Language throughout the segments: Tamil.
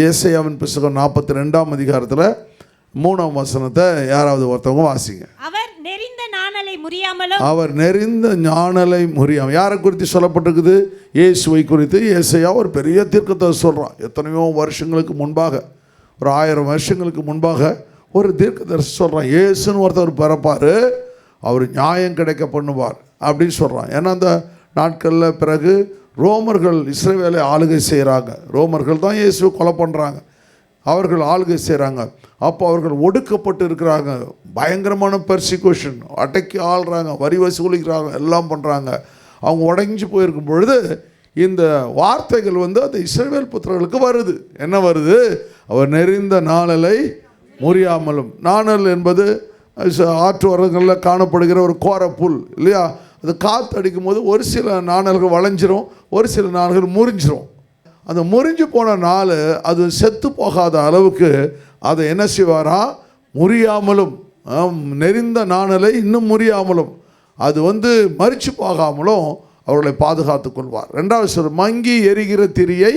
ஏசாயாவின் புத்தகம் 42ஆம் அதிகாரத்தில் 3ஆம் வசனத்தை யாராவது ஒருத்தவங்க வாசிங்க. அவர் நெறிந்த நாணலை முறியாமலும். அவர் நெறிந்த ஞானலை முறியாமல். யாரை குறித்து சொல்லப்பட்டிருக்குது? இயேசுவை குறித்து ஏசாயா ஒரு பெரிய தீர்க்கதரிசி சொல்கிறான். எத்தனையோ வருஷங்களுக்கு முன்பாக, ஒரு 1000 வருஷங்களுக்கு முன்பாக ஒரு தீர்க்கதரிசி சொல்கிறான், இயேசுன்னு ஒருத்தர் பிறப்பார், அவர் நியாயம் கிடைக்க பண்ணுவார் அப்படின்னு சொல்கிறான். ஏன்னா அந்த நாட்களில் பிறகு ரோமர்கள் இஸ்ரவேலை ஆளுகை செய்கிறாங்க. ரோமர்கள் தான் இயேசுவை கொலை பண்ணுறாங்க, அவர்கள் ஆளுகை செய்கிறாங்க. அப்போ அவர்கள் ஒடுக்கப்பட்டு இருக்கிறாங்க, பயங்கரமான பெர்சிக்யூஷன், அடக்கி ஆள்றாங்க, வரி வசூலிக்கிறாங்க, எல்லாம் பண்ணுறாங்க. அவங்க உடைஞ்சு போயிருக்கும் பொழுது இந்த வார்த்தைகள் அந்த இஸ்ரவேல் புத்திரர்களுக்கு வருது. என்ன வருது? அவர் நெறிந்த நாணலை முறியாமலும். நாணல் என்பது ஆற்று ஓரங்களில் காணப்படுகிற ஒரு கோர புல் இல்லையா? அது காற்று அடிக்கும் போது ஒரு சில நாணல்கள் வளைஞ்சிரும், ஒரு சில நாணல்கள் முறிஞ்சிரும். அந்த முறிஞ்சு போன நாள் அது செத்து போகாத அளவுக்கு அதை என்ன செய்வாரா? முறியாமலும், நெறிந்த நாணலை இன்னும் முறியாமலும், அது மறித்து போகாமலும் அவர்களை பாதுகாத்து கொள்வார். 2வது சொல், மங்கி எரிகிற திரியை.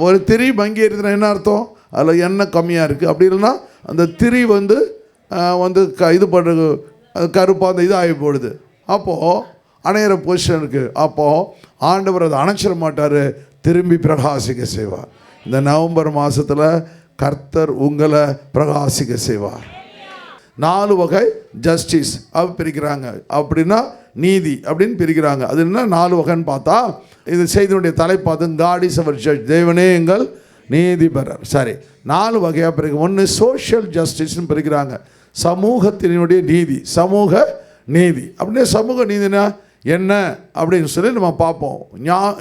ஒரு திரி மங்கி எரிதுனா என்ன அர்த்தம்? அதில் எண்ணெய் கம்மியாக இருக்குது, அப்படி இல்லைன்னா அந்த திரி இது பண்ணுறது கருப்பாக அந்த இது ஆகி போடுது. அப்போது அணையிற பொசிஷன் இருக்குது. அப்போது ஆண்டவர் அதை அணைச்சிட மாட்டார், திரும்பி பிரகாசிக்க செய்வார். இந்த நவம்பர் மாதத்தில் கர்த்தர் உங்களை பிரகாசிக்க செய்வார். 4 வகை ஜஸ்டிஸ் பிரிக்கிறாங்க. அப்படின்னா நீதி அப்படின்னு பிரிக்கிறாங்க. அது என்ன 4 வகைன்னு பார்த்தா, இது செய்தியுடைய தலைப்பாத்து காட் இஸ் அவர் ஜட்ஜ், தேவனே எங்கள் நீதிபரர். சரி, 4 வகையாக பிரிக்க. 1 சோஷியல் ஜஸ்டிஸ்ன்னு பிரிக்கிறாங்க, சமூகத்தினுடைய நீதி, சமூக நீதி. அப்படின்னா சமூக நீதினா என்ன அப்படின்னு சொல்லி நம்ம பார்ப்போம்.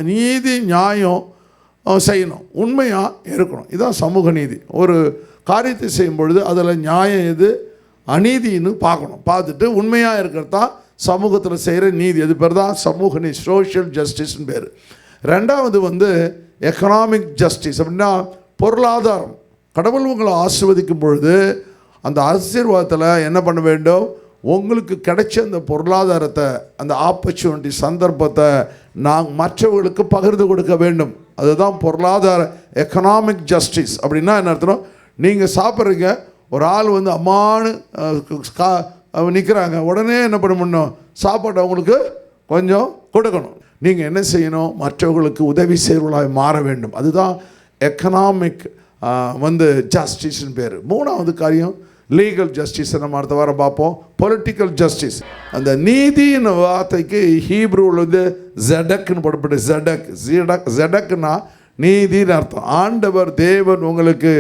நீதி நியாயம் செய்யணும், உண்மையாக இருக்கணும், இதுதான் சமூக நீதி. ஒரு காரியத்தை செய்யும் பொழுது அதில் நியாயம் எது, அநீதின்னு பார்க்கணும். பார்த்துட்டு உண்மையாக இருக்கிறது தான் சமூகத்தில் செய்கிற நீதி. அது பேர் தான் சமூக நீதி, சோஷியல் ஜஸ்டிஸ்ன்னு பேர். 2வது எக்கனாமிக் ஜஸ்டிஸ். அப்படின்னா பொருளாதாரம். கடவுள் உங்களை ஆசீர்வதிக்கும் பொழுது அந்த ஆசீர்வாதத்தில் என்ன பண்ண வேண்டும்? உங்களுக்கு கிடைச்ச அந்த பொருளாதாரத்தை, அந்த ஆப்பர்ச்சுனிட்டி, சந்தர்ப்பத்தை நாங்கள் மற்றவர்களுக்கு பகிர்ந்து கொடுக்க வேண்டும். அதுதான் பொருளாதார எக்கனாமிக் ஜஸ்டிஸ். அப்படின்னா என்ன அர்த்தம்? நீங்கள் சாப்பிட்றீங்க, ஒரு ஆள் அம்மானு நிற்கிறாங்க, உடனே என்ன பண்ண முடியும்? சாப்பாடு அவங்களுக்கு கொஞ்சம் கொடுக்கணும். நீங்கள் என்ன செய்யணும்? மற்றவர்களுக்கு உதவி செய்வர்களாக மாற வேண்டும். அதுதான் எக்கனாமிக் ஜஸ்டிஸ்ன்னு பேர். 3வது காரியம் லீகல் ஜஸ்டிஸ். நம்ம அடுத்த வாரம் பார்ப்போம். Political justice. அந்த நீதின்னு வார்த்தைக்கு ஹீப்ரூவில் ஜெடக்னு போடப்பட்டு, ஜெடக்னா நீதின்னு அர்த்தம். ஆண்டவர் தேவன் உங்களுக்கு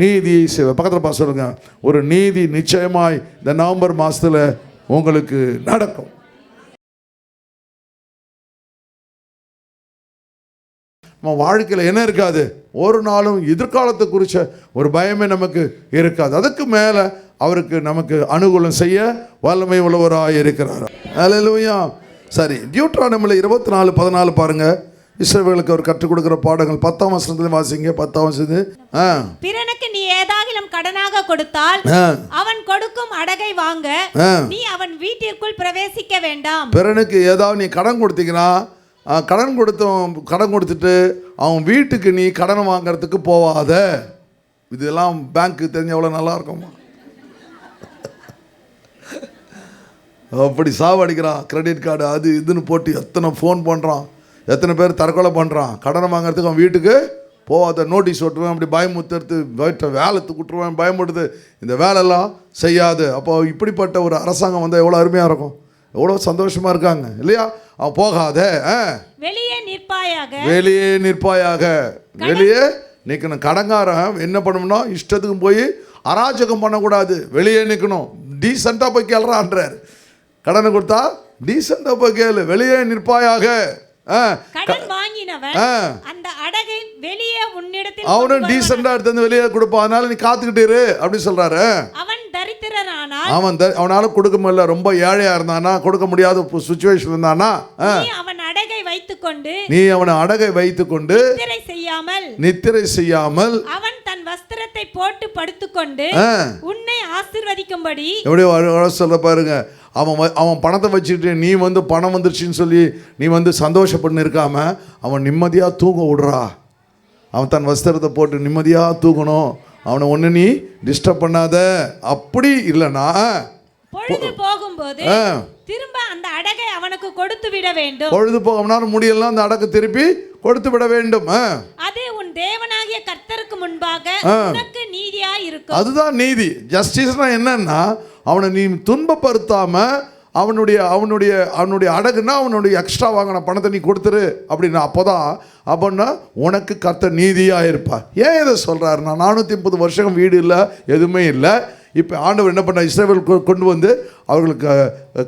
நீதியை செய்வார். பக்கத்தில் பார்த்து சொல்லுங்க, ஒரு நீதி நிச்சயமாய் இந்த நவம்பர் மாதத்தில் உங்களுக்கு நடக்கும். நம்ம வாழ்க்கையில் என்ன இருக்காது? ஒரு நாளும் எதிர்காலத்தை குறித்த ஒரு பயமே நமக்கு இருக்காது. அதுக்கு மேலே அவருக்கு நமக்கு அனுகூலம் செய்ய வல்லமை உள்ளவராக இருக்கிறார். அல்லேலூயா. சரி, டியூட்ரானமியில் 24:14 பாருங்கள். இஸ்ரவேலுக்கு அவர் கற்றுக் கொடுக்கிற பாடங்கள் 10ஆம் வசனத்துல வாசிங்க. 10ஆம் வசனம், பிறனுக்கு நீ ஏதாகிலும் கடனாக கொடுத்தால் அவன் கொடுக்கும் அடகை வாங்க நீ அவன் வீட்டிற்குள் பிரவேசிக்க வேண்டாம். பிறனுக்கு ஏதாவது நீ கடன் கொடுத்தீங்கன்னா, கடன் கொடுத்துட்டு அவன் வீட்டுக்கு நீ கடன் வாங்கிறதுக்கு போவாத. இதெல்லாம் பேங்க்கு தெரிஞ்ச எவ்வளோ நல்லா இருக்குமா? அப்படி சாவடிக்கிறான். கிரெடிட் கார்டு அது இதுன்னு போட்டு எத்தனை ஃபோன் பண்ணுறான், எத்தனை பேர் தற்கொலை பண்ணுறான். கடனை வாங்கிறதுக்கு அவன் வீட்டுக்கு போகாத, நோட்டீஸ் ஓட்டுவேன், அப்படி பயமுத்துறது, வேலைத்துக்கு விட்டுருவேன், பயமுடுது, இந்த வேலையெல்லாம் செய்யாது. அப்போ இப்படிப்பட்ட ஒரு அரசாங்கம் வந்தால் எவ்வளோ அருமையாக இருக்கும், எவ்வளோ சந்தோஷமாக இருக்காங்க இல்லையா? அவன் போகாத, வெளியே நிற்பாயாக, வெளியே நிற்பாயாக, வெளியே நிற்கணும். கடங்காரன் என்ன பண்ணணும்னா இஷ்டத்துக்கு போய் அராஜகம் பண்ணக்கூடாது, வெளியே நிற்கணும். டீசெண்டாக போய் கேள்றான்றார். கடனை கொடுத்தா டீசெண்டாக போய் கேளு, வெளியே நிற்பாயாக. கடன் வாங்கினவன் அந்த அடகை வெளியே உன்னிடத்தில் அவனும் டீசெண்டா எடுத்து வெளியே கொடுப்பான். அதனால நீ காத்துக்கிட்டு இரு அப்படி சொல்றாரு. அவன் தரித்திரனானால், அவனால கொடுக்க முடியல, ரொம்ப ஏழையா இருந்தானா, கொடுக்க முடியாத சிச்சுவேஷன் இருந்தானா, நீ அவன் அடகை வைத்துக்கொண்டு, நீ அவனை அடகை வைத்துக்கொண்டு நித்திரை செய்யாமல் அவன் தன் வஸ்திரத்தை போட்டு படுத்துக்கொண்டு உன்னை ஆசீர்வதிக்கும்படி. எப்படி சொல்ல பாருங்க. அவன் பணத்தை வச்சுட்டு நீ பணம் வந்துருச்சுன்னு சொல்லி நீ சந்தோஷப்பட்டு இருக்காம அவன் நிம்மதியாக தூங்க விடுறா. அவன் தன் வஸ்திரத்தை போட்டு நிம்மதியாக தூக்கணும், அவனை ஒன்று நீ டிஸ்டர்ப் பண்ணாத. அப்படி இல்லைன்னா பொழுது போகும்போது திரும்ப அந்த அடகை அவனுக்கு கொடுத்து விட வேண்டும். பொழுது போகணும்னா முடியலாம், அந்த அடகு திருப்பி கொடுத்து விட வேண்டும். அது உன் தேவனாகிய கர்த்தருக்கு முன்பாக உனக்கு நீதியாய் இருக்கும். அதுதான் நீதி. ஜஸ்டிஸ்னா என்னன்னா, அவனை நீ துன்பப்படுத்தாம அவனுடைய அடகுனா அவனுடைய எக்ஸ்ட்ரா வாங்கின பணத்தை நீ கொடுத்துரு அப்படின்னா, அப்போன்னா உனக்கு கர்த்தர் நீதியாக இருப்பார். ஏன் இதை சொல்கிறாருன்னா, 430 வருஷம் வீடு இல்லை, எதுவுமே இல்லை. இப்போ ஆண்டவர் என்ன பண்ண, இஸ்ரவேல் கொண்டு வந்து அவர்களுக்கு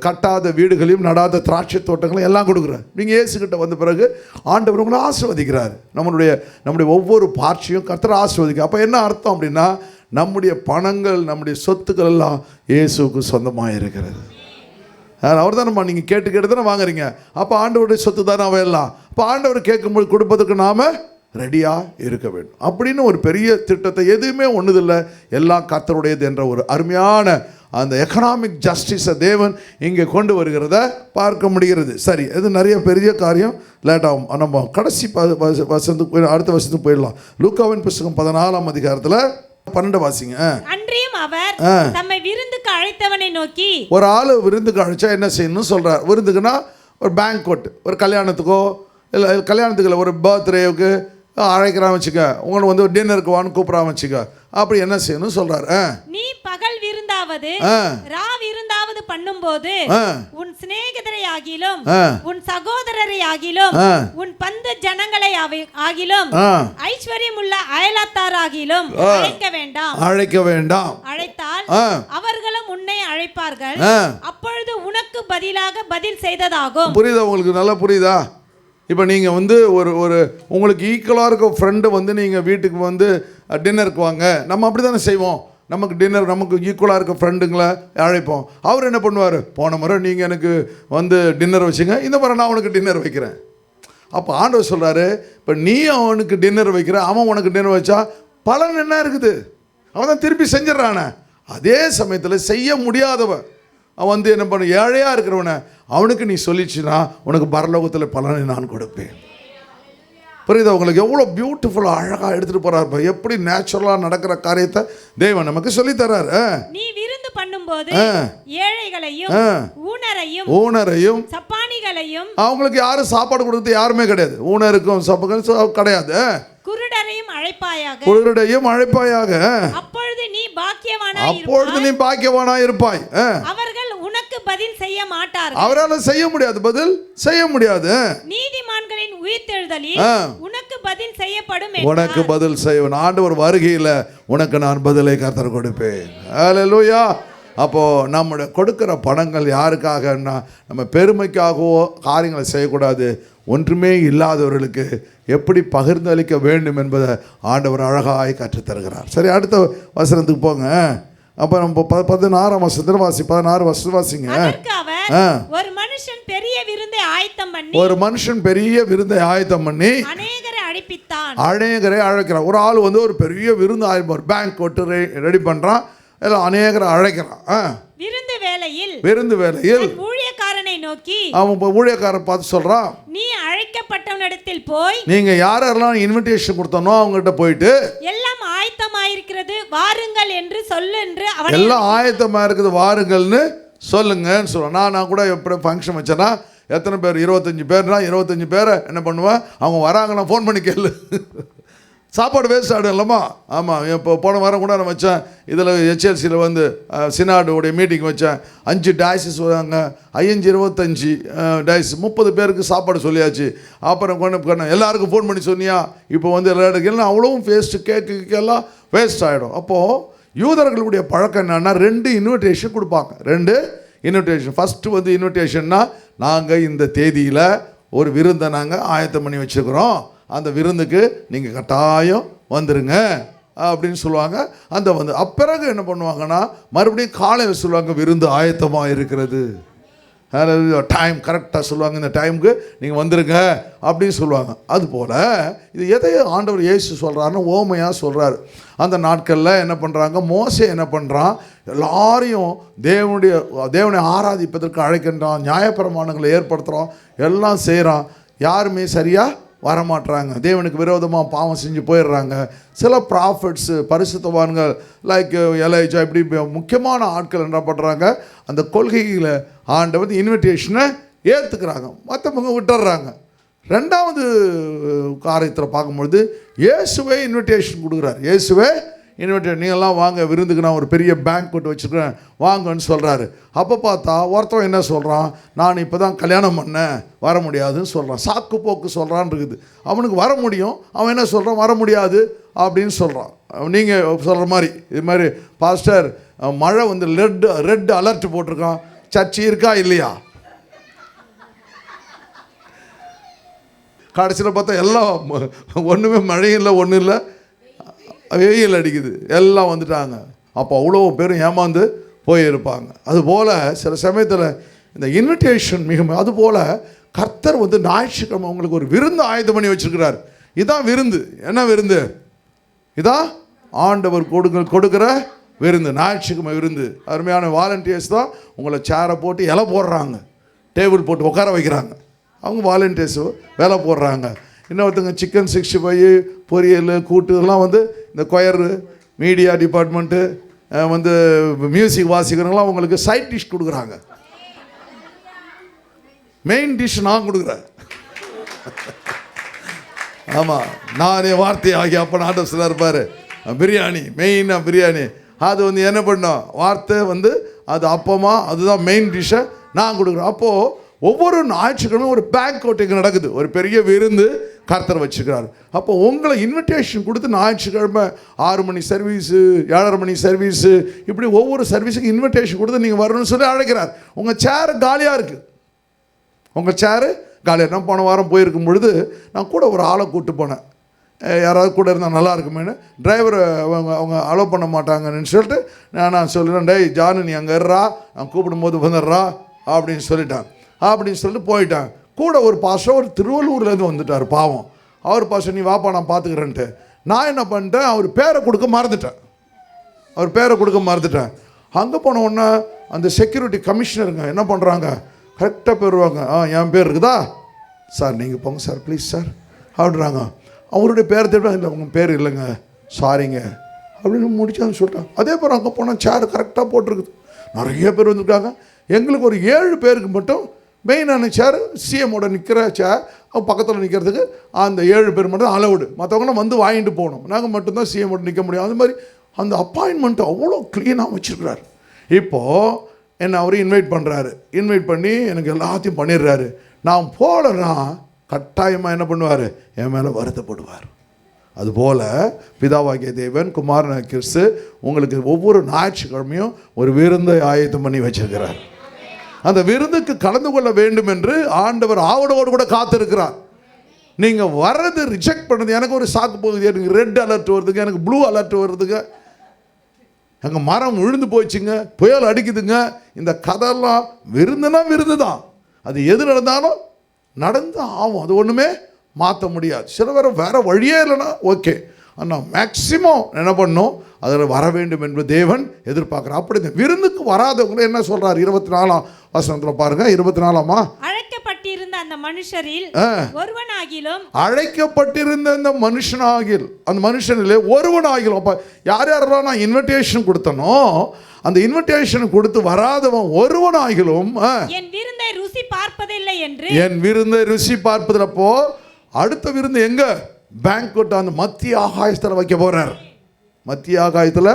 கட்டாத வீடுகளையும் நடாத திராட்சை தோட்டங்களையும் எல்லாம் கொடுக்குறாரு. நீங்கள் இயேசுக்கிட்ட வந்த பிறகு ஆண்டவர் உங்களை ஆசீர்வதிக்கிறார். நம்முடைய ஒவ்வொரு பார்ட்சியும் கர்த்தர் ஆசீர்வதிக்கிறார். அப்போ என்ன அர்த்தம் அப்படின்னா, நம்முடைய பணங்கள், நம்முடைய சொத்துக்கள் எல்லாம் இயேசுவுக்கு சொந்தமாக இருக்கிறது. அவர் தானம்மா நீங்கள் கேட்டு தானே வாங்குறீங்க. அப்போ ஆண்டவருடைய சொத்து தானே அவையெல்லாம். அப்போ ஆண்டவர் கேட்கும்போது கொடுப்பதற்கு நாம் ரெடியாக இருக்க வேண்டும். அப்படின்னு ஒரு பெரிய திட்டத்தை, எதுவுமே ஒன்றுதில்லை, எல்லாம் கர்த்தருடையது என்ற ஒரு அருமையான அந்த எக்கனாமிக் ஜஸ்டிஸை தேவன் இங்கே கொண்டு வருகிறத பார்க்க முடிகிறது. சரி, இது நிறைய பெரிய காரியம், லேட்டாகும். நம்ம கடைசி வசனத்துக்கு, அடுத்த வசனத்துக்கு போயிடலாம். லூக்காவின் புத்தகம் 14ஆம் அதிகாரத்தில் 12 வாசிங்க. அன்றியும் அவர் தம்மை விருந்துக்கு அழைத்தவனை நோக்கி, ஒரு ஆள் விருந்துக்கு அழைச்சா என்ன செய்யணும்னு சொல்கிறார். விருந்துக்குன்னா ஒரு பேங்க்வெட், ஒரு கல்யாணத்துக்கோ இல்லை, கல்யாணத்துக்கு இல்லை, ஒரு பர்த்டேவுக்கு அழைக்கிறான் வச்சுக்க, உங்களுக்கு வந்து டின்னருக்கு வான்னு கூப்பிடாம வச்சுக்க, அப்படி என்ன செய்யணும் சொல்றாரு. நீ பகல் விருந்தாவது ரா விருந்தாவது பண்ணும்போது உன் சிநேகிதரை ஆகிலும் உன் சகோதரரை ஆகிலும் உன் பந்து ஜனங்களை ஆகிலும் ஐஸ்வர்யம் உள்ள அயலாத்தார் ஆகிலும் அழைக்க வேண்டாம். அழைத்தால் அவர்களும் உன்னை அழைப்பார்கள், அப்பொழுது உனக்கு பதிலாக பதில் செய்ததாகும். புரியுதா உங்களுக்கு? நல்லா புரியுதா? இப்போ நீங்கள் வந்து ஒரு உங்களுக்கு ஈக்குவலாக இருக்க ஃப்ரெண்டு வந்து நீங்கள் வீட்டுக்கு வந்து டின்னருக்கு வாங்க, நம்ம அப்படி தானே செய்வோம். நமக்கு டின்னர், நமக்கு ஈக்குவலாக இருக்க ஃப்ரெண்டுங்களை அழைப்போம். அவர் என்ன பண்ணுவார், போன முறை நீங்கள் எனக்கு வந்து டின்னர் வச்சுங்க, இந்த முறை நான் உனக்கு டின்னர் வைக்கிறேன். அப்போ ஆண்டவர் சொல்கிறாரு, இப்போ நீ அவனுக்கு டின்னர் வைக்கிற, அவன் உனக்கு டின்னர் வச்சா பலன் என்ன இருக்குது? அவன் தான் திருப்பி செஞ்சிடறானே. அதே சமயத்தில் செய்ய முடியாதவன், அவன் வந்து என்ன பண்ண, ஏழையாக இருக்கிறவனை, அவனுக்கு நீ சொல்லிச்சுன்னா உனக்கு பரலோகத்தில் பலனை நான் கொடுப்பேன். புரியுதா உங்களுக்கு? எவ்வளோ பியூட்டிஃபுல்லாக அழகாக எடுத்துகிட்டு போகிறார். எப்படி நேச்சுரலாக நடக்கிற காரியத்தை தேவன் நமக்கு சொல்லித்தரார். நீ விருந்து பண்ணும்போது ஏழைகளையும் ஊனரையும் சப்பானிகளையும், அவங்களுக்கு யாரும் சாப்பாடு கொடுத்து யாருமே கிடையாது, ஊனருக்கும் சப்பானிக்கும் கிடையாது, குருடரையும் அழைப்பாயாக, அப்பொழுது நீ பாக்கியவானாய் இருப்பாய். அவர்கள் உனக்கு பதில் செய்ய மாட்டார்கள். அவரால் செய்ய முடியாது, பதில் செய்ய முடியாது. நீதிமான்களின் உயிர்த்தெழுதலில் உனக்கு பதில் செய்யப்படும். உனக்கு பதில் செய்வேன். ஆண்டவர் வருகையில் உனக்கு நான் பதிலை கர்த்தர் கொடுப்பேன். ஹல்லேலூயா. அப்போது நம்முடைய கொடுக்குற பணங்கள் யாருக்காகன்னா, நம்ம பெருமைக்காகவோ காரியங்களை செய்யக்கூடாது. ஒன்றுமே இல்லாதவர்களுக்கு எப்படி பகிர்ந்தளிக்க வேண்டும் என்பதை ஆண்டவர் அழகாய் கற்றுத்தருகிறார். சரி, அடுத்த வசனத்துக்கு போங்க. அப்போ நம்ம 16ஆம் வசனத்தில் 16 வசனம் வாசிங்க. ஒரு மனுஷன் பெரிய விருந்தை ஆயத்தம் பண்ணி அநேகரை அழைக்கிறான். ஒரு ஆள் வந்து ஒரு பெரிய விருந்து ஆயத்தம், பேங்க் கொட்டு ரெடி பண்ணுறான், எல்லாம் அநேகரை அழைக்கிறான். விருந்து வேளையில் ஊழியக்காரனை நோக்கி, அவன் ஊழியக்காரன் பார்த்து சொல்றான், நீ அழைக்கப்பட்டவனிடத்தில் போய், நீங்க யாரெல்லாம் இன்விடேஷன் கொடுத்தனோ அவங்ககிட்ட போயிட்டு, எல்லாம் ஆயத்தமாயிருக்கிறது வாருங்கள் என்று சொல்லு என்று, எல்லாம் ஆயத்தமா இருக்குது வாருங்கள்னு சொல்லுங்கன்னு சொல்லுவேன். நான் கூட எப்படி ஃபங்க்ஷன் வச்சேன்னா, எத்தனை பேர், 25 பேர்னா 25 பேரை என்ன பண்ணுவேன், அவங்க வராங்கன்னா ஃபோன் பண்ணி கேளு, சாப்பாடு வேஸ்ட் ஆகிடும் இல்லைம்மா. ஆமாம், இப்போ போன வாரம் கூட நான் வச்சேன், இதில் HLCயில் வந்து சினாடுடைய மீட்டிங் வச்சேன். 5 டைஸஸ் வராங்க, 25 டைஸ், 30 பேருக்கு சாப்பாடு சொல்லியாச்சு. அப்புறம் கொண்டு எல்லாருக்கும் ஃபோன் பண்ணி சொன்னியா, இப்போ வந்து எல்லா இடத்துக்கு அவ்வளவும் வேஸ்ட்டு, கேக்குக்கெல்லாம் வேஸ்ட் ஆகிடும். அப்போது யூதர்களுடைய பழக்கம் என்னன்னா, 2 இன்விடேஷன் கொடுப்பாங்க. 2 இன்விடேஷன். ஃபஸ்ட்டு வந்து இன்விடேஷன்னா, நாங்கள் இந்த தேதியில் ஒரு விருந்தை நாங்கள் ஆயத்தம் பண்ணி வச்சுருக்குறோம், அந்த விருந்துக்கு நீங்கள் கட்டாயம் வந்துருங்க அப்படின்னு சொல்லுவாங்க. அந்த வந்து அப்பிறகு என்ன பண்ணுவாங்கன்னா, மறுபடியும் காலையில் சொல்லுவாங்க, விருந்து ஆயத்தமாக இருக்கிறது, டைம் கரெக்டாக சொல்லுவாங்க, இந்த டைமுக்கு நீங்கள் வந்துருங்க அப்படின்னு சொல்லுவாங்க. அதுபோல் இது எதை ஆண்டவர் இயேசு சொல்கிறாருன்னு ஓமையாக சொல்கிறார். அந்த நாட்களில் என்ன பண்ணுறாங்க, மோசே என்ன பண்ணுறான், எல்லாரையும் தேவனை ஆராதிப்பதற்கு அழைக்கின்றான், நியாயப்பிரமாணங்களை ஏற்படுத்துகிறான், எல்லாம் செய்கிறான். யாருமே சரியாக வரமாட்டுறாங்க, தேவனுக்கு விரோதமாக பாவம் செஞ்சு போயிடுறாங்க. சில ப்ராஃபிட்ஸு பரிசுத்தவான்கள் லைக் எலைஜா இப்படி முக்கியமான ஆட்கள் என்ன பண்ணுறாங்க, அந்த கொள்கையில் ஆண்டவர் இன்விடேஷனை ஏற்றுக்கிறாங்க, மற்றவங்க விட்டுறாங்க. ரெண்டாவது காரியத்தில் பார்க்கும்பொழுது இயேசுவே இன்விடேஷன் கொடுக்குறாரு. இயேசுவே இன்விடேஷன், நீங்கள்லாம் வாங்க விருந்துக்கு, நான் ஒரு பெரிய பேங்க் போட்டு வச்சுருக்கேன் வாங்கன்னு சொல்கிறாரு. அப்போ பார்த்தா ஒருத்தவன் என்ன சொல்கிறான், நான் இப்போ தான் கல்யாணம் பண்ணேன் வர முடியாதுன்னு சொல்கிறான். சாக்கு போக்கு சொல்கிறான்னு இருக்குது. அவனுக்கு வர முடியும், அவன் என்ன சொல்கிறான், வர முடியாது அப்படின்னு சொல்கிறான். நீங்கள் சொல்கிற மாதிரி இது மாதிரி பாஸ்டர் மழை வந்து ரெட் அலர்ட் போட்டிருக்கான், சர்ச்சு இருக்கா இல்லையா? கடைசியில் பார்த்தா எல்லாம் ஒன்றுமே மழையும் இல்லை, ஒன்றும் இல்லை, வெயில் அடிக்குது, எல்லாம் வந்துட்டாங்க. அப்போ அவ்வளோ பேரும் ஏமாந்து போயிருப்பாங்க. அதுபோல் சில சமயத்தில் இந்த இன்விடேஷன் மிக, அதுபோல் கர்த்தர் வந்து ஞாயிற்றுக்கிழமை உங்களுக்கு ஒரு விருந்து ஆயத்தம் பண்ணி வச்சுருக்கிறார். இதான் விருந்து. என்ன விருந்து? இதான் ஆண்டவர் கொடுக்குற விருந்து, ஞாயிற்றுக்கிழமை விருந்து. அருமையான வாலண்டியர்ஸ் தான் உங்களை சேரை போட்டு இலை போடுறாங்க, டேபிள் போட்டு உட்கார வைக்கிறாங்க. அவங்க வாலண்டியர்ஸு வேலை போடுறாங்க. இன்னொருத்தங்க சிக்கன் 65 பொரியல் கூட்டு எல்லாம் வந்து இந்த கொயரு மீடியா டிபார்ட்மெண்ட்டு வந்து மியூசிக் வாசிக்கிறவங்களாம் அவங்களுக்கு சைட் டிஷ் கொடுக்குறாங்க. மெயின் டிஷ் நான் கொடுக்குறேன். ஆமாம், நானே வார்த்தை ஆகி அப்போ நாட்டம் சில இருப்பார், பிரியாணி மெயினாக பிரியாணி. அது வந்து என்ன பண்ணோம், வார்த்தை வந்து அது அப்பமா, அதுதான் மெயின் டிஷ்ஷை நான் கொடுக்குறேன். அப்போது ஒவ்வொரு ஞாயிற்றுக்கிழமை ஒரு பேங்க்அவுட் நடக்குது, ஒரு பெரிய விருந்து கர்த்தர் வச்சுக்கிறார். அப்போ உங்களை இன்விடேஷன் கொடுத்து ஞாயிற்றுக்கிழமை 6 மணி சர்வீஸு, 7:30 மணி சர்வீஸு, இப்படி ஒவ்வொரு சர்வீஸுக்கு இன்விடேஷன் கொடுத்து நீங்கள் வரணும்னு சொல்லி அழைக்கிறார். உங்கள் சேரு காலியாக இருக்குது, உங்கள் சேரு காலியாக. நான் போன வாரம் போயிருக்கும் பொழுது நான் கூட ஒரு ஆளை கூப்பிட்டு போனேன். யாராவது கூட இருந்தால் நல்லா இருக்குமேனு. டிரைவரை அவங்க அலோவ் பண்ண மாட்டாங்கன்னு சொல்லிட்டு நான் சொல்லிட்டேன், டேய் ஜானு நீ அங்கே இருறா, நான் கூப்பிடும்போது வந்துடுறா அப்படின்னு சொல்லிட்டான். அப்படின்னு சொல்லிட்டு போயிட்டான். கூட ஒரு பாஸ்டர் ஒரு திருவள்ளூர்லேருந்து வந்துட்டார், பாவம். அவர் பாஸ்டர் நீ வாப்பா நான் பார்த்துக்கிறேன்ட்டு. நான் என்ன பண்ணிட்டேன், அவர் பேரை கொடுக்க மறந்துட்டேன். அங்கே போன உடனே அந்த செக்யூரிட்டி கமிஷனருங்க என்ன பண்ணுறாங்க, கரெக்டாக போயிடுவாங்க. என் பேர் இருக்குதா சார், நீங்கள் போங்க சார் ப்ளீஸ் சார் அப்படின்றாங்க. அவருடைய பேரை தேட இல்லை, உங்கள் பேர் இல்லைங்க சாரிங்க அப்படின்னு முடிச்சான்னு சொல்லிட்டாங்க. அதே போல் அங்கே போனால் சேர் கரெக்டாக போட்டிருக்குது, நிறைய பேர் வந்துருக்காங்க. எங்களுக்கு ஒரு 7 பேருக்கு மட்டும் மெயினான சேர், சிஎம்மோட நிற்கிற சேர், பக்கத்தில் நிற்கிறதுக்கு அந்த 7 பேர் மட்டும் அலவுடு, மற்றவங்களாம் வந்து வாங்கிட்டு போகணும். நாங்கள் மட்டும்தான் சிஎம்மோட நிற்க முடியும். அது மாதிரி அந்த அப்பாயின்மெண்ட்டு அவ்வளோ க்ளீனாக வச்சுருக்கிறாரு. இப்போது என்னை அவர் இன்வைட் பண்ணுறாரு, இன்வைட் பண்ணி எனக்கு எல்லாத்தையும் பண்ணிடுறாரு. நான் போகலன்னா கட்டாயமாக என்ன பண்ணுவார், என் மேலே வருத்தப்படுவார். அதுபோல் பிதாவாகிய தேவன் குமாரனாகிய கிறிஸ்து உங்களுக்கு ஒவ்வொரு ஞாயிற்றுக்கிழமையும் ஒரு விருந்தை ஆயத்தம் பண்ணி வச்சிருக்கிறார். அந்த விருந்துக்கு கலந்து கொள்ள வேண்டும் என்று ஆண்டவர் ஆவலோடு கூட காத்திருக்கிறார். நீங்கள் வர்றது ரிஜெக்ட் பண்ணது, எனக்கு ஒரு சாக்கு போகுது, எனக்கு ரெட் அலர்ட் வருதுங்க, எனக்கு ப்ளூ அலர்ட் வருதுங்க, எங்கள் மரம் விழுந்து போயிடுச்சுங்க, புயல் அடிக்குதுங்க, இந்த கதையெல்லாம் விருந்துனா விருந்து தான். அது எது நடந்தாலும் நடந்து ஆகும், அது ஒன்றுமே மாற்ற முடியாது. சில பேர் வேறு வழியே இல்லைன்னா ஓகே, ஆனால் மேக்சிமம் என்ன பண்ணணும், அதில் வர வேண்டும் என்று தேவன் எதிர்பார்க்குறார். அப்படி இந்த விருந்துக்கு வராதவங்களை என்ன சொல்கிறார், 24ஆம் வசனத்தில் பாருங்கள். 24ஆமா, அழைக்கப்பட்டிருந்த அந்த மனுஷரில் ஒருவனாகிலும், அழைக்கப்பட்டிருந்த அந்த மனுஷனாகில், அந்த மனுஷனிலே ஒருவனாகிலும். அப்போ யார் யாரெல்லாம் நான் இன்விடேஷன் கொடுத்தனோ அந்த இன்விடேஷன் கொடுத்து வராதவன் ஒருவனாகிலும் என் விருந்தை ருசி பார்ப்பதில்லை என்று, என் விருந்தை ருசி பார்ப்பதிலப்போ அடுத்த விருந்து எங்க, பேங்க்வெட் அந்த மத்திய ஆகாயத்தில் வைக்க போகிறார். மத்திய ஆகாயத்தில்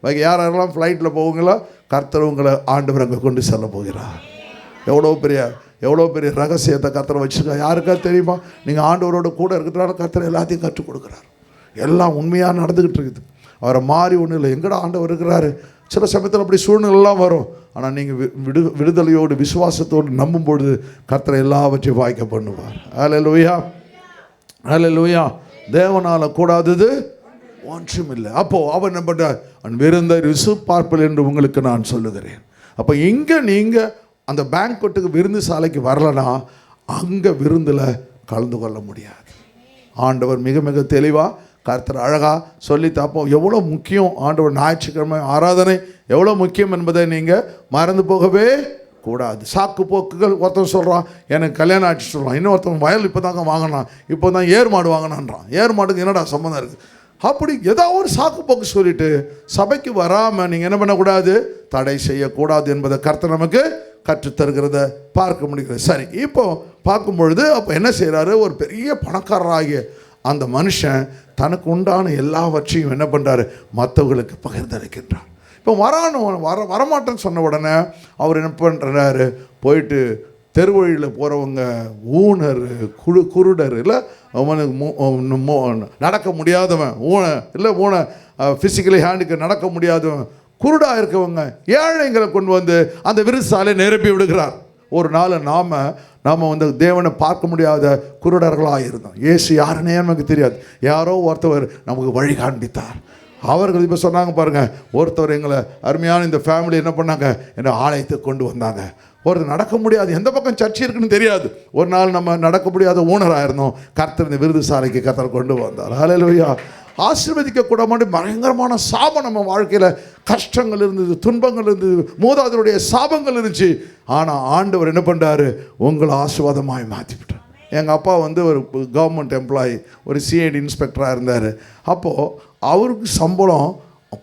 வைக்க யாரெல்லாம் ஃப்ளைட்டில் போவீங்களோ கர்த்தர் உங்களை ஆண்டவர் அங்கே கொண்டு செல்ல போகிறார். எவ்வளோ பெரிய ரகசியத்தை கர்த்தர் வச்சுருக்கா, யாருக்கா தெரியுமா? நீங்கள் ஆண்டவரோட கூட இருக்கிறதுனால கர்த்தர் எல்லாத்தையும் கற்றுக் கொடுக்குறார். எல்லாம் உண்மையாக நடந்துக்கிட்டு இருக்குது. அவரை மாறி ஒன்றும் இல்லை, எங்கடா ஆண்டவர் இருக்கிறாரு. சில சமயத்தில் அப்படி சூழ்நிலைலாம் வரும். ஆனால் நீங்கள் விடுதலையோடு விசுவாசத்தோடு நம்பும் பொழுது கர்த்தர் எல்லாவற்றையும் வாய்க்க பண்ணுவார். அல்லேலூயா, அல்லேலூயா. தேவனால் கூடாதது ஒன்றும் இல்லை. அப்போது அவர் என்ன பண்ணுறார், விருந்தை ருசி பார்ப்பல் என்று உங்களுக்கு நான் சொல்லுகிறேன். அப்போ இங்கே நீங்கள் அந்த பேங்க்வெட்டுக்கு விருந்து சாலைக்கு வரலனா அங்கே விருந்தில் கலந்து கொள்ள முடியாது. ஆண்டவர் மிக மிக தெளிவாக கர்த்தர் அழகாக சொல்லி தாப்போம். எவ்வளோ முக்கியம் ஆண்டவர் ஞாயிற்றுக்கிழமை ஆராதனை எவ்வளோ முக்கியம் என்பதை நீங்கள் மறந்து போகவே கூடாது. சாக்கு போக்குகள். ஒருத்தன் சொல்கிறான் எனக்கு கல்யாணம் ஆகிடுச்சு சொல்கிறான், இன்னொருத்தன் வயல் இப்போ தாங்க வாங்கினான், இப்போ தான் ஏர் மாடு வாங்கினான்றான். ஏர் மாடுக்கு என்னடா சம்மந்தம் இருக்குது? அப்படி ஏதாவது ஒரு சாக்கு போக்கு சொல்லிட்டு சபைக்கு வராமல் நீங்கள் என்ன பண்ணக்கூடாது, தடை செய்யக்கூடாது என்பதை கர்த்தர் நமக்கு கற்றுத்தருகிறத பார்க்க முடிகிறது. சரி, இப்போ பார்க்கும் பொழுது அப்போ என்ன செய்கிறாரு, ஒரு பெரிய பணக்காரராகிய அந்த மனுஷன் தனக்கு உண்டான எல்லாவற்றையும் என்ன பண்ணுறாரு, மற்றவர்களுக்கு பகிர்ந்தளிக்கின்றார். இப்போ வரமாட்டேன்னு சொன்ன உடனே அவர் என்ன பண்ணுறாரு, போயிட்டு தெருவழியில் போகிறவங்க, ஊனர், குருடர், இல்லை அவனுக்கு நடக்க முடியாதவன், ஃபிசிக்கலி ஹேண்டுக்கு நடக்க முடியாதவன், குருடாக இருக்கவங்க, ஏழைங்களை கொண்டு வந்து அந்த விருசாலை நிரப்பி விடுகிறார். ஒரு நாள் நாம் வந்து தேவனை பார்க்க முடியாத குருடர்களாக இருந்தோம். இயேசு யாருன்னே நமக்கு தெரியாது. யாரோ ஒருத்தவர் நமக்கு வழி காண்பித்தார். அவர்கள் இப்போ சொன்னாங்க பாருங்கள், ஒருத்தர் எங்களை அருமையான இந்த ஃபேமிலி என்ன பண்ணாங்க, என்னை ஆலயத்துக்கு கொண்டு வந்தாங்க. ஒருத்தர் நடக்க முடியாது, எந்த பக்கம் சர்ச்சை இருக்குன்னு தெரியாது. ஒரு நாள் நம்ம நடக்க முடியாத ஊனராக இருந்தோம், கர்த்தர் இந்த விருது சாலைக்கு கர்த்தர் கொண்டு வந்தார். ஹல்லேலூயா. ஆசீர்வதிக்க கூட மாட்டி பயங்கரமான சாபம் நம்ம வாழ்க்கையில், கஷ்டங்கள் இருந்தது, துன்பங்கள் இருந்தது, மூதாதையருடைய சாபங்கள் இருந்துச்சு. ஆனால் ஆண்டவர் என்ன பண்ணுறாரு, உங்களை ஆசீர்வாதமாய் மாற்றிவிட்டார். எங்கள் அப்பா வந்து ஒரு கவர்மெண்ட் எம்ப்ளாயி, ஒரு சிஐடி இன்ஸ்பெக்டராக இருந்தார். அப்போது அவருக்கு சம்பளம்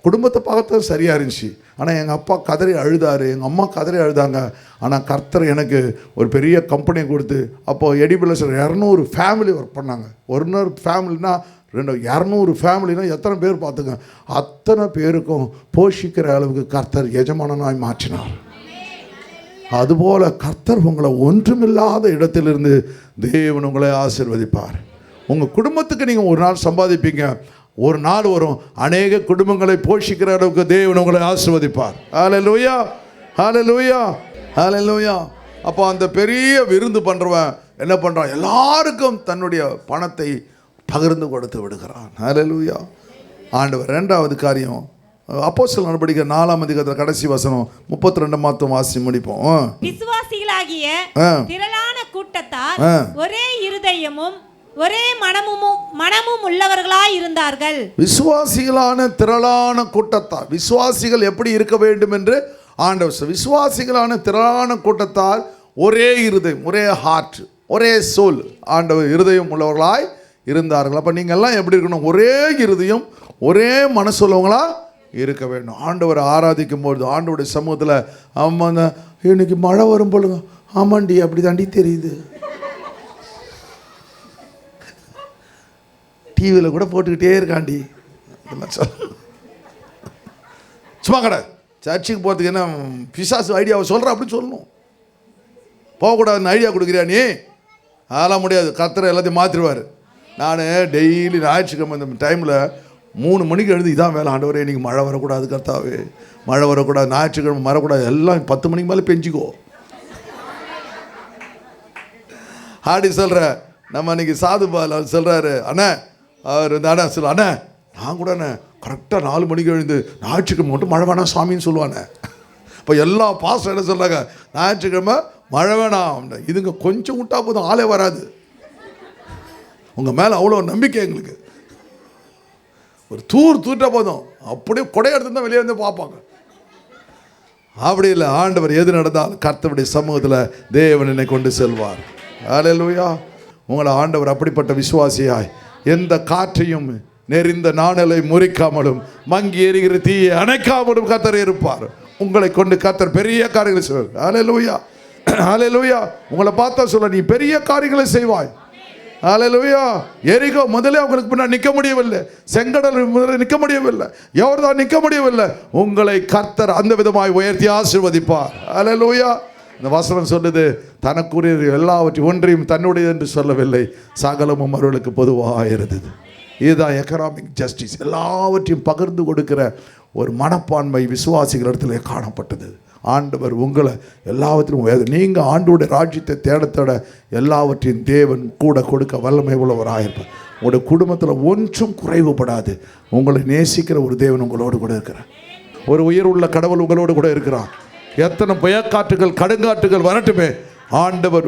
குடும்பத்தை பார்க்க சரியாக இருந்துச்சு. ஆனால் எங்கள் அப்பா கதறி அழுதார், எங்கள் அம்மா கதறி அழுதாங்க. ஆனால் கர்த்தர் எனக்கு ஒரு பெரிய கம்பெனி கொடுத்து, அப்போது எடிபிள்ஸ் 200 ஃபேமிலி ஒர்க் பண்ணாங்க. ஒரு ஃபேமிலினா 200 ஃபேமிலினா எத்தனை பேர் பார்த்துங்க, அத்தனை பேருக்கும் போஷிக்கிற அளவுக்கு கர்த்தர் எஜமானனாய் மாற்றினார். அதுபோல் கர்த்தர் உங்களை ஒன்றுமில்லாத இடத்திலிருந்து தேவன் உங்களை ஆசீர்வதிப்பார். உங்கள் குடும்பத்துக்கு நீங்கள் ஒரு நாள் சம்பாதிப்பீங்க, ஒரு நாள் வரும் அநேக குடும்பங்களை போஷிக்கிற அளவுக்கு தேவன் உங்களை ஆசீர்வதிப்பார். ஹல்லேலூயா, ஹல்லேலூயா, ஹல்லேலூயா. அப்போ அந்த பெரிய விருந்து பண்ணுறவன் என்ன பண்ணுறான், எல்லாருக்கும் தன்னுடைய பணத்தை பகிர்ந்து கொடுத்து விடுகிறான். ஹல்லேலூயா. ஆண்டவர். இரண்டாவது காரியம், அப்போஸ்தலர் நடபடிகள் 4ஆம் அதிகாரத்தில் கடைசி வசனம் 32 மாதம் வாசி முடிப்போம். விசுவாசிகளாகிய திரளான கூட்டத்தார் ஒரே இருதயமும் ஒரே மனமும் உள்ளவர்களாய் இருந்தார்கள். விசுவாசிகளான திரளான கூட்டத்தார், விசுவாசிகள் எப்படி இருக்க வேண்டும் என்று ஆண்டவர், விசுவாசிகளான திரளான கூட்டத்தார் ஒரே இருதயம், ஒரே ஹார்ட், ஒரே சோல், ஆண்டவர் இருதயம் உள்ளவர்களாய் இருந்தார்கள். அப்போ நீங்கள்லாம் எப்படி இருக்கணும், ஒரே இருதயம் ஒரே மனசுள்ளவங்களா இருக்க வேண்டும். ஆண்டவரை ஆராதிக்கும் பொழுது ஆண்டவருடைய சமூகத்தில், ஆமாங்க இன்னைக்கு மழை வரும் போலுங்க, ஆமாண்டி அப்படி தாண்டி தெரியுது, டிவியில் கூட போட்டுக்கிட்டே இருக்காண்டி, சும்மா கடை சர்ச்சுக்கு போகிறதுக்கு என்ன பிசாசு ஐடியாவை சொல்கிற அப்படின்னு சொல்லணும். போகக்கூடாதுன்னு ஐடியா கொடுக்குறியா நீ, அதெல்லாம் முடியாது, கர்த்தர் எல்லாத்தையும் மாற்றிடுவார். நான் டெய்லி ஞாயிற்றுக்கிழமை இந்த டைமில் 3 மணிக்கு எழுந்து இதான் வேலை, ஆண்டவரே இன்றைக்கி மழை வரக்கூடாது, கர்த்தாவே மழை வரக்கூடாது, ஞாயிற்றுக்கிழமை வரக்கூடாது, எல்லாம் 10 மணிக்கு மேலே பெஞ்சிக்கோ ஆடி சொல்கிற. நம்ம இன்றைக்கி சாதுபால் அவர் சொல்கிறாரு, அண்ணா அவர் வந்து அண்ணா சொல்ல, அண்ணா நான் கூட அண்ணா கரெக்டாக 4 மணிக்கு எழுந்து ஞாயிற்றுக்கிழமை மட்டும் மழை வேணாம் சாமின்னு சொல்லுவானே. இப்போ எல்லா பாஸ்டர் என்ன சொல்கிறாங்க, ஞாயிற்றுக்கிழமை மழை வேணாம், இதுங்க கொஞ்சம் விட்டா போதும் ஆளே வராது. உங்கள் மேலே அவ்வளோ நம்பிக்கை எங்களுக்கு, ஒரு தூட்டா போதும் அப்படியே கொடை எடுத்து தான் வெளியே வந்து பார்ப்பாங்க. அப்படி இல்லை, ஆண்டவர் எது நடந்தாலும் கர்த்தருடைய சமூகத்தில் தேவன் என்னை கொண்டு செல்வார். ஹல்லேலூயா. உங்களை ஆண்டவர் அப்படிப்பட்ட விசுவாசியாய் எந்த காற்றையும் நெறிந்த நாணலை முறிக்காமலும் மங்கி எரிகிற தீயை அணைக்காமலும் கர்த்தர் இருப்பார். உங்களை கொண்டு கர்த்தர் பெரிய காரியங்களை செய்வார். ஹல்லேலூயா, ஹல்லேலூயா. உங்களை பார்த்தா சொல்ல, நீ பெரிய காரியங்களை செய்வாய். ஹல்லேலூயா. எரிகோ முதலே அவங்களுக்கு பின்னாடி நிற்க முடியவில்லை, செங்கடல் முதல்ல நிற்க முடியவில்லை, யோர்தான் நிற்க முடியவில்லை. உங்களை கர்த்தர் அந்த விதமாய் உயர்த்தி ஆசீர்வதிப்பார். ஹல்லேலூயா. இந்த வசனம் சொல்லுது, தனக்குரிய எல்லாவற்றையும் ஒன்றையும் தன்னுடையது என்று சொல்லவில்லை, சகலமும் அவர்களுக்கு பொதுவாக இருந்தது. இதுதான் எக்கனாமிக் ஜஸ்டிஸ். எல்லாவற்றையும் பகிர்ந்து கொடுக்கிற ஒரு மனப்பான்மை விசுவாசிகள் இடத்துல காணப்பட்டது. ஆண்டவர் உங்களை எல்லாவற்றையும், நீங்கள் ஆண்டோடைய ராஜ்யத்தை தேட எல்லாவற்றையும் தேவன் கூட கொடுக்க வல்லமை உள்ளவராயிருப்பார். உங்களுடைய குடும்பத்தில் ஒன்றும் குறைவுபடாது. உங்களை நேசிக்கிற ஒரு தேவன் உங்களோடு கூட இருக்கிறார். ஒரு உயிர் உள்ள கடவுள் உங்களோடு கூட இருக்கிறார். எத்தனை புயற்காற்றுகள் கடுங்காற்றுகள் வரட்டுமே, ஆண்டவர்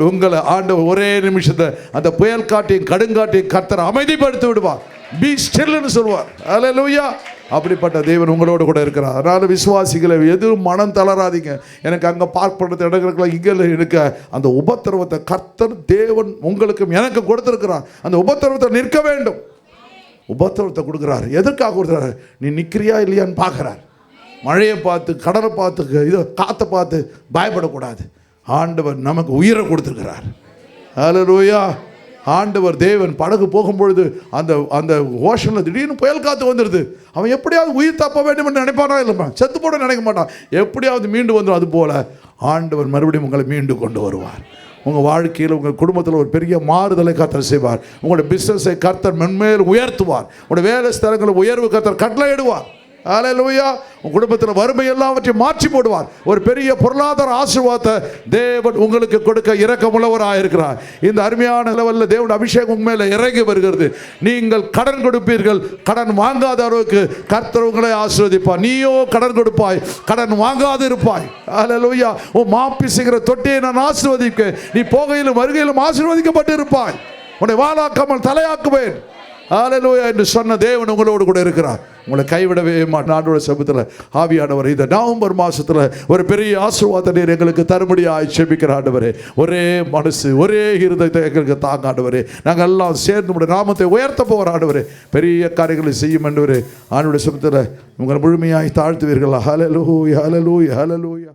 ஒரே நிமிஷத்தை அந்த புயல் காட்டையும் கடுங்காட்டையும் கர்த்தர் அமைதிப்படுத்தி விடுவார். பி ஸ்டில்னு சொல்வார். ஹல்லேலூயா. அப்படிப்பட்ட தேவன் உங்களோடு கூட இருக்கிறார். அதனால் விசுவாசிகளை எதுவும் மனம் தளராதீங்க. எனக்கு அங்கே பார்க்கப்படுற இடங்களுக்குலாம் இங்கே இருக்க அந்த உபத்திரவத்தை கர்த்தர் தேவன் உங்களுக்கும் எனக்கு கொடுத்துருக்கிறார். அந்த உபத்திரவத்தை நிற்க வேண்டும். உபத்திரவத்தை கொடுக்குறாரு. எதற்காக கொடுக்குறாரு? நீ நிற்கிறியா இல்லையான்னு பார்க்குறார். மழையை பார்த்து, கடலை பார்த்து, இதை காற்றை பார்த்து பயப்படக்கூடாது. ஆண்டவர் நமக்கு உயிரை கொடுத்துருக்கிறார். ஹல்லேலூயா. ஆண்டவர் தேவன் படகு போகும்பொழுது அந்த அந்த ஓஷனில் திடீர்னு புயல் காற்று வந்துடுது. அவன் எப்படியாவது உயிர் தப்ப வேண்டும் என்று நினைப்பானா? இல்லைப்பா, செத்து போட நினைக்க மாட்டான். எப்படியாவது மீண்டு வந்துடும். அது போல் ஆண்டவர் மறுபடியும் உங்களை மீண்டு கொண்டு வருவார். உங்கள் வாழ்க்கையில், உங்கள் குடும்பத்தில் ஒரு பெரிய மாறுதலை கர்த்தர் செய்வார். உங்களுடைய பிஸ்னஸை கர்த்தர் மென்மேலும் உயர்த்துவார். உங்களுடைய வேலை ஸ்தலங்களில் உயர்வு கர்த்தர் கட்டளையிடுவார். ஹல்லேலூயா. உங்கள் குடும்பத்தில் வறுமை எல்லாவற்றையும் மாற்றி போடுவார். ஒரு பெரிய பொருளாதார ஆசீர்வாதத்தை தேவன் உங்களுக்கு கொடுக்க இரக்கமுள்ளவராக இருக்கிறார். இந்த அருமையான லெவலில் தேவன் அபிஷேகம் உங்கள் மேலே இறங்கி வருகிறது. நீங்கள் கடன் கொடுப்பீர்கள். கடன் வாங்காத அளவுக்கு கர்த்தர் உங்களை ஆசீர்வதிப்பார். நீயோ கடன் கொடுப்பாய், கடன் வாங்காது இருப்பாய். ஹல்லேலூயா. உன் மாப்பிசைகிற தொட்டியை நான் ஆசீர்வதிக்க, நீ போகையிலும் வருகையிலும் ஆசீர்வதிக்கப்பட்டு இருப்பாய். உன்னை வாளாக்காமல் தலையாக்குவேன். ஹல்லேலூயா என்று சொன்ன தேவன் உங்களோடு கூட இருக்கிறார். உங்களை கைவிடவே மாட்டேன். ஆண்டோட சமூகத்தில் ஆவியானவர் இந்த நவம்பர் மாதத்தில் ஒரு பெரிய ஆசீர்வாதத்தை நீர் எங்களுக்கு தரும்படியாய் ஜெபிக்கிற ஆண்டவரே. ஒரே மனசு, ஒரே இருதயத்தை எங்களுக்கு தாங்க ஆண்டவரே. நாங்கள் எல்லாம் சேர்ந்து உடைய நாமத்தை உயர்த்த போகிற ஆண்டவரே. பெரிய காரியங்களை செய்யும் ஆண்டவரே. ஆண்டோட சமூகத்தில் உங்களை முழுமையாய் தாழ்த்துவீர்கள். ஹல்லேலூயா, ஹல்லேலூயா, ஹல்லேலூயா.